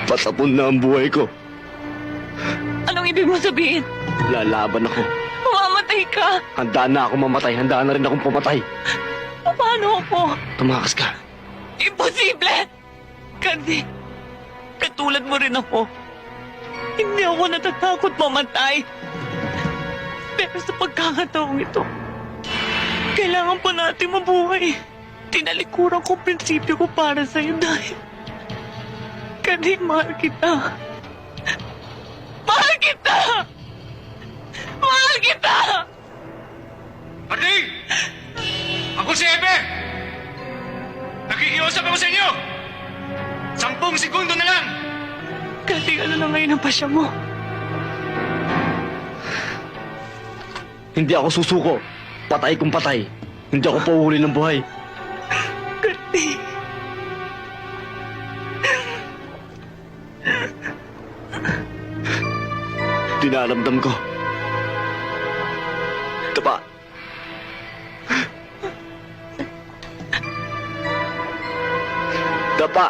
Patapon na ang buhay ko. Anong ibig mo sabihin? Lalaban ako. Mamamatay ka! Handa na ako mamatay. Handa na rin akong pumatay. Paano ako? Tumakas ka. Imposible! Kasi, katulad mo rin ako. Hindi ako natatakot mamatay. Pero sa pagkakataong ito, kailangan pa natin mabuhay. Tinalikuran ko ang prinsipyo ko para sa'yo dahil kasi mahal kita. Mahal kita! Mahal kita! Parding! Ako si Ebe! Nakikiusap ako sa inyo! 10 segundo na lang! Kasi ano na ngayon ang pasya mo? Hindi ako susuko. Patay kung patay. Hindi ako pauhuli ng buhay. Kasi... Dinaramdam ko. Tapa. Tapa.